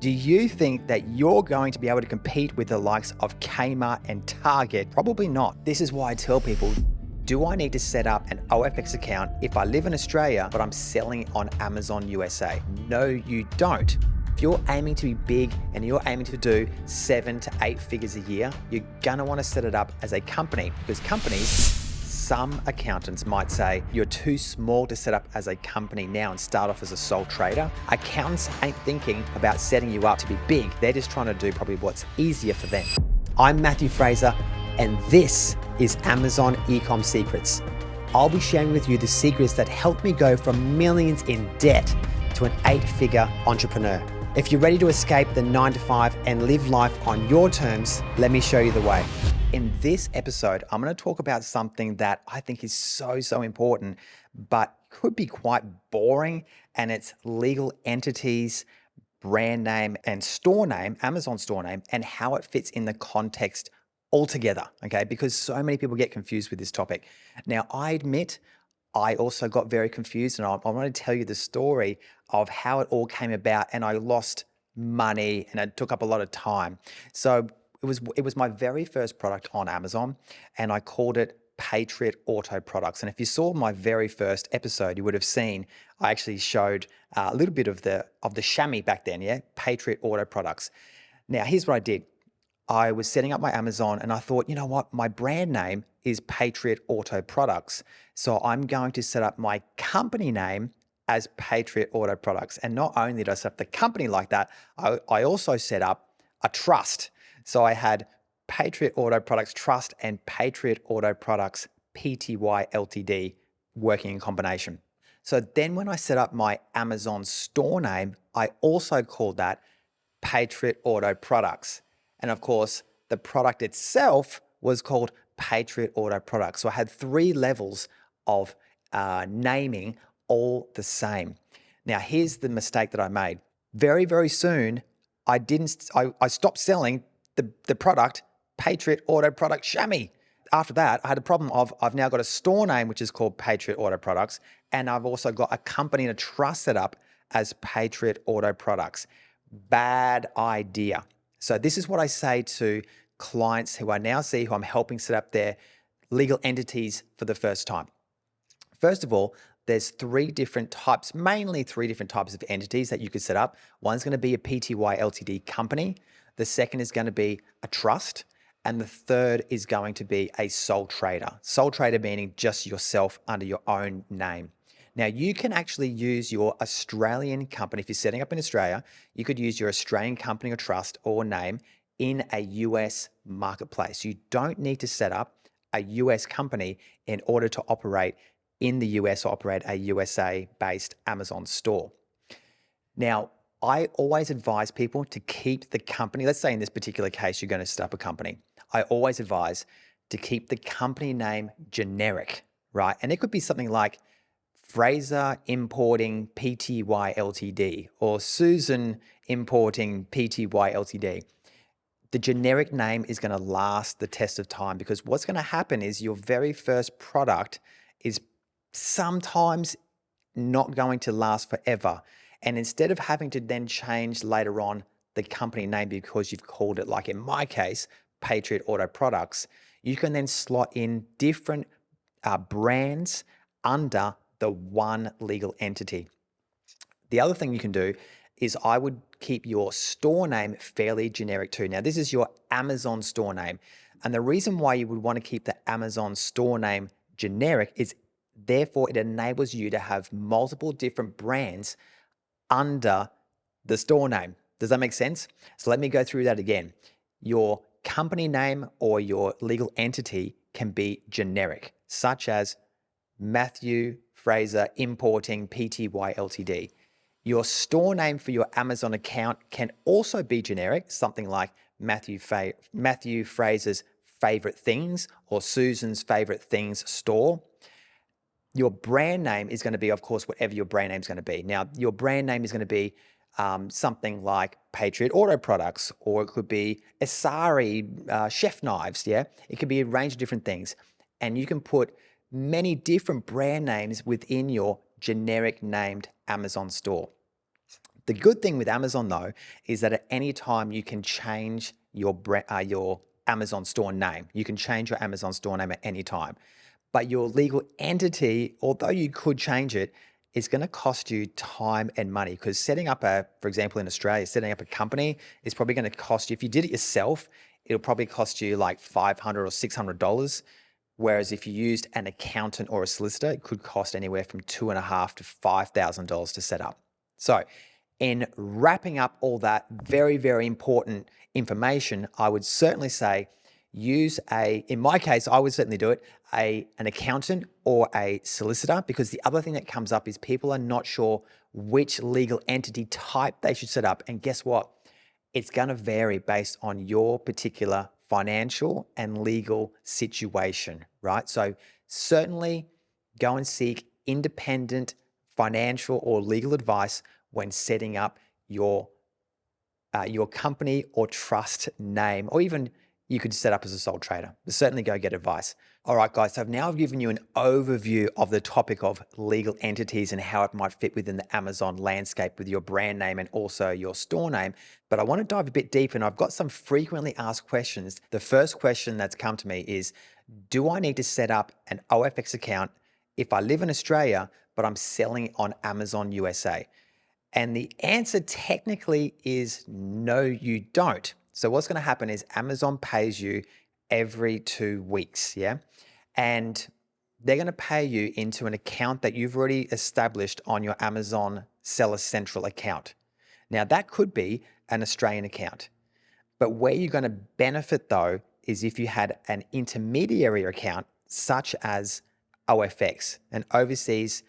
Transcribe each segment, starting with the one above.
Do you think that you're going to be able to compete with the likes of Kmart and Target? Probably not. This is why I tell people, do I need to set up an OFX account if I live in Australia, but I'm selling on Amazon USA? No, you don't. If you're aiming to be big and you're aiming to do 7 to 8 figures a year, you're gonna wanna set it up as a company, because companies, some accountants might say you're too small to set up as a company now and start off as a sole trader. Accountants ain't thinking about setting you up to be big. They're just trying to do probably what's easier for them. I'm Matthew Fraser, and this is Amazon Ecom Secrets. I'll be sharing with you the secrets that helped me go from millions in debt to an 8-figure entrepreneur. If you're ready to escape the 9 to 5 and live life on your terms, let me show you the way. In this episode, I'm going to talk about something that I think is so important, but could be quite boring, and it's legal entities, brand name, and store name, Amazon store name, and how it fits in the context altogether, okay? Because so many people get confused with this topic. Now, I admit I also got very confused, and I want to tell you the story of how it all came about, and I lost money, and it took up a lot of time. So it was my very first product on Amazon, and I called it Patriot Auto Products. And if you saw my very first episode, you would have seen I actually showed a little bit of the chamois back then, yeah, Patriot Auto Products. Now, here's what I did. I was setting up my Amazon and I thought, you know what, my brand name is Patriot Auto Products. So I'm going to set up my company name as Patriot Auto Products. And not only did I set up the company like that, I also set up a trust. So I had Patriot Auto Products Trust and Patriot Auto Products Pty Ltd working in combination. So then when I set up my Amazon store name, I also called that Patriot Auto Products. And of course, the product itself was called Patriot Auto Products. So I had 3 levels of naming, all the same. Now, here's the mistake that I made. Very soon, I stopped selling the product Patriot Auto Product chamois. After that, I had a problem of I've now got a store name which is called Patriot Auto Products, and I've also got a company and a trust set up as Patriot Auto Products. Bad idea. So this is what I say to clients who I now see who I'm helping set up their legal entities for the first time. First of all, there's 3 different types, mainly 3 different types of entities that you could set up. One's going to be a Pty Ltd company. The second is going to be a trust. And the third is going to be a sole trader. Sole trader meaning just yourself under your own name. Now, you can actually use your Australian company. If you're setting up in Australia, you could use your Australian company or trust or name in a US marketplace. You don't need to set up a US company in order to operate in the US or operate a USA-based Amazon store. Now, I always advise people to keep the company, let's say in this particular case, you're going to set up a company. I always advise to keep the company name generic, right? And it could be something like Fraser Importing Pty Ltd or Susan Importing Pty Ltd. The generic name is going to last the test of time, because what's going to happen is your very first product is sometimes not going to last forever. And instead of having to then change later on the company name because you've called it, like in my case, Patriot Auto Products, you can then slot in different brands under the one legal entity. The other thing you can do is I would keep your store name fairly generic too. Now, this is your Amazon store name. And the reason why you would want to keep the Amazon store name generic is therefore it enables you to have multiple different brands under the store name. Does that make sense? So let me go through that again. Your company name or your legal entity can be generic, such as Matthew Fraser Importing Pty Ltd. Your store name for your Amazon account can also be generic, something like Matthew Fraser's Favorite Things or Susan's Favorite Things store. Your brand name is going to be, of course, whatever your brand name is going to be. Now, your brand name is going to be something like Patriot Auto Products, or it could be Asari chef knives, yeah? It could be a range of different things. And you can put many different brand names within your generic named Amazon store. The good thing with Amazon though is that at any time you can change your Amazon store name. You can change your Amazon store name at any time. But your legal entity, although you could change it, is going to cost you time and money, because setting up for example, in Australia, setting up a company is probably going to cost you, if you did it yourself, it'll probably cost you like $500 or $600. Whereas if you used an accountant or a solicitor, it could cost anywhere from $2,500 to $5,000 to set up. So in wrapping up all that very, very important information, I would certainly say in my case, I would certainly do it, an accountant or a solicitor, because the other thing that comes up is people are not sure which legal entity type they should set up. And guess what? It's going to vary based on your particular financial and legal situation, right? So certainly go and seek independent financial or legal advice when setting up your company or trust name, or even you could set up as a sole trader. But certainly go get advice. All right, guys, so now I've given you an overview of the topic of legal entities and how it might fit within the Amazon landscape with your brand name and also your store name. But I want to dive a bit deeper, and I've got some frequently asked questions. The first question that's come to me is, do I need to set up an OFX account if I live in Australia, but I'm selling on Amazon USA? And the answer technically is no, you don't. So what's going to happen is Amazon pays you every 2 weeks, yeah? And they're going to pay you into an account that you've already established on your Amazon Seller Central account. Now, that could be an Australian account. But where you're going to benefit though is if you had an intermediary account such as OFX, an overseas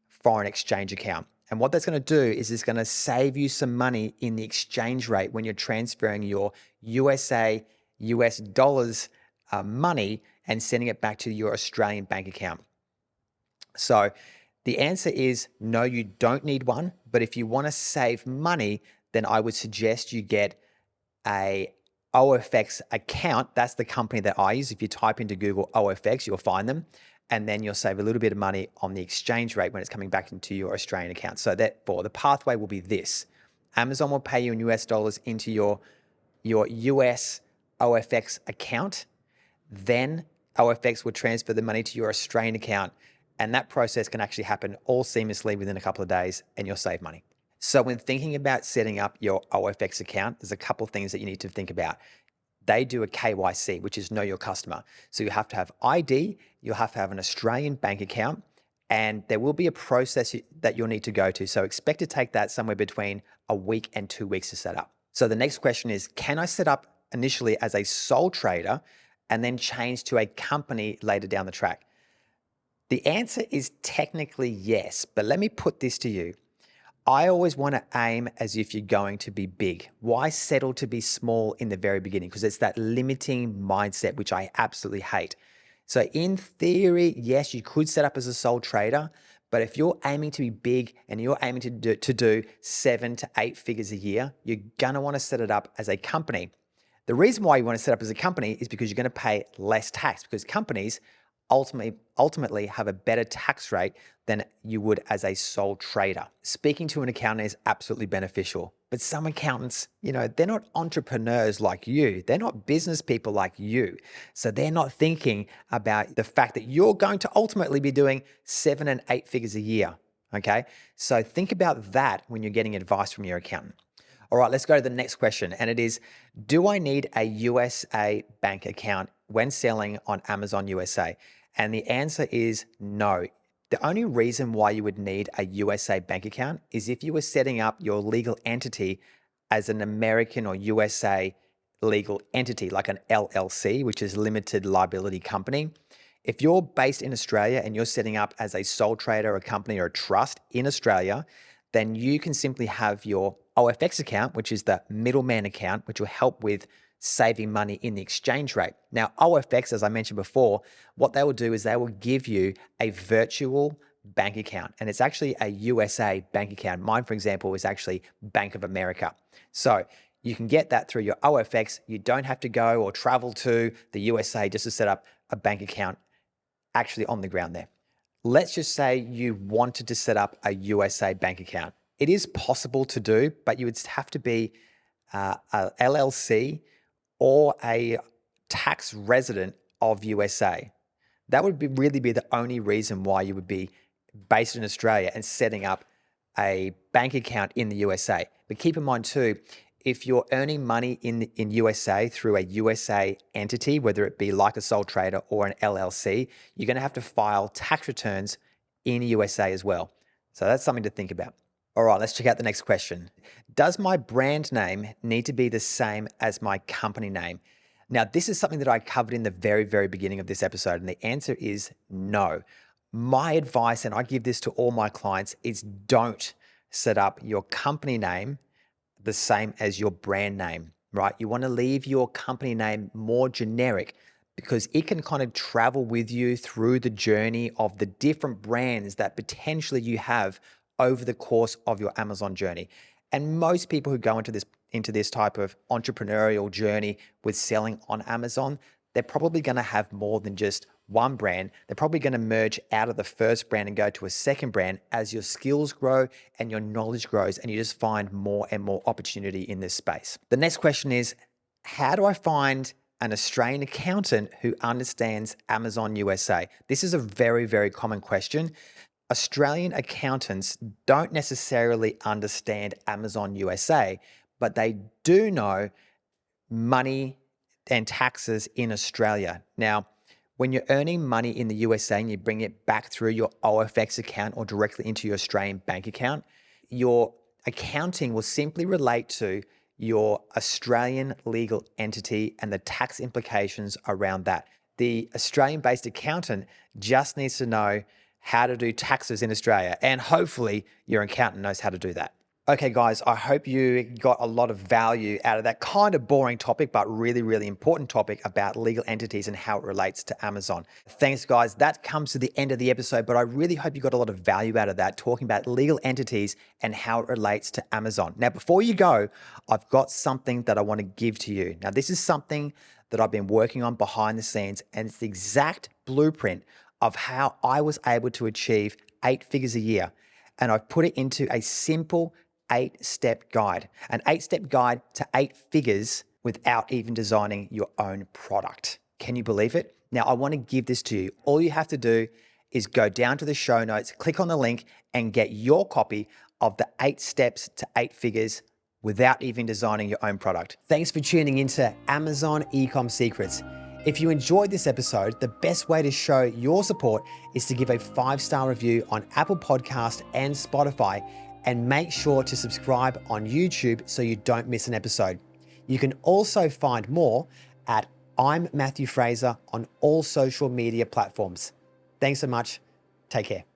foreign exchange account. And what that's going to do is it's going to save you some money in the exchange rate when you're transferring your US dollars money and sending it back to your Australian bank account. So the answer is no, you don't need one. But if you want to save money, then I would suggest you get a OFX account. That's the company that I use. If you type into Google OFX, you'll find them. And then you'll save a little bit of money on the exchange rate when it's coming back into your Australian account. So therefore, the pathway will be this. Amazon will pay you in US dollars into your US OFX account. Then OFX will transfer the money to your Australian account. And that process can actually happen all seamlessly within a couple of days, and you'll save money. So when thinking about setting up your OFX account, there's a couple of things that you need to think about. They do a KYC, which is know your customer. So you have to have ID, you'll have to have an Australian bank account, and there will be a process that you'll need to go to. So expect to take that somewhere between a week and 2 weeks to set up. So the next question is, can I set up initially as a sole trader and then change to a company later down the track? The answer is technically yes, but let me put this to you. I always want to aim as if you're going to be big. Why settle to be small in the very beginning? Because it's that limiting mindset, which I absolutely hate. So in theory, yes, you could set up as a sole trader, but if you're aiming to be big and you're aiming to do 7 to 8 figures a year, you're going to want to set it up as a company. The reason why you want to set up as a company is because you're going to pay less tax, because companies ultimately have a better tax rate than you would as a sole trader. Speaking to an accountant is absolutely beneficial, but some accountants, they're not entrepreneurs like you. They're not business people like you. So they're not thinking about the fact that you're going to ultimately be doing 7 and 8 figures a year, okay? So think about that when you're getting advice from your accountant. All right, let's go to the next question. And it is, do I need a USA bank account when selling on Amazon USA? And the answer is no. The only reason why you would need a USA bank account is if you were setting up your legal entity as an American or USA legal entity, like an LLC, which is limited liability company. If you're based in Australia and you're setting up as a sole trader, a company, or a trust in Australia, then you can simply have your OFX account, which is the middleman account, which will help with saving money in the exchange rate. Now, OFX, as I mentioned before, what they will do is they will give you a virtual bank account, and it's actually a USA bank account. Mine, for example, is actually Bank of America. So you can get that through your OFX. You don't have to go or travel to the USA just to set up a bank account actually on the ground there. Let's just say you wanted to set up a USA bank account. It is possible to do, but you would have to be a LLC or a tax resident of USA. That would really be the only reason why you would be based in Australia and setting up a bank account in the USA. But keep in mind too, if you're earning money in USA through a USA entity, whether it be like a sole trader or an LLC, you're going to have to file tax returns in USA as well. So that's something to think about. All right, let's check out the next question. Does my brand name need to be the same as my company name? Now, this is something that I covered in the very, very beginning of this episode, and the answer is no. My advice, and I give this to all my clients, is don't set up your company name the same as your brand name, right? You want to leave your company name more generic because it can kind of travel with you through the journey of the different brands that potentially you have over the course of your Amazon journey. And most people who go into this type of entrepreneurial journey with selling on Amazon, they're probably going to have more than just one brand. They're probably going to merge out of the first brand and go to a second brand as your skills grow and your knowledge grows, and you just find more and more opportunity in this space. The next question is, how do I find an Australian accountant who understands Amazon USA? This is a very, very common question. Australian accountants don't necessarily understand Amazon USA, but they do know money and taxes in Australia. Now, when you're earning money in the USA and you bring it back through your OFX account or directly into your Australian bank account, your accounting will simply relate to your Australian legal entity and the tax implications around that. The Australian-based accountant just needs to know how to do taxes in Australia, and hopefully your accountant knows how to do that. Okay, guys, I hope you got a lot of value out of that kind of boring topic, but really, really important topic about legal entities and how it relates to Amazon. Thanks, guys. That comes to the end of the episode, but I really hope you got a lot of value out of that, talking about legal entities and how it relates to Amazon. Now, before you go, I've got something that I want to give to you. Now, this is something that I've been working on behind the scenes, and it's the exact blueprint of how I was able to achieve 8 figures a year. And I've put it into a simple 8-step guide, an 8-step guide to 8 figures without even designing your own product. Can you believe it? Now, I want to give this to you. All you have to do is go down to the show notes, click on the link, and get your copy of the 8 steps to 8 figures without even designing your own product. Thanks for tuning into Amazon Ecom Secrets. If you enjoyed this episode, the best way to show your support is to give a 5-star review on Apple Podcast and Spotify, and make sure to subscribe on YouTube so you don't miss an episode. You can also find more at I'm Matthew Fraser on all social media platforms. Thanks so much. Take care.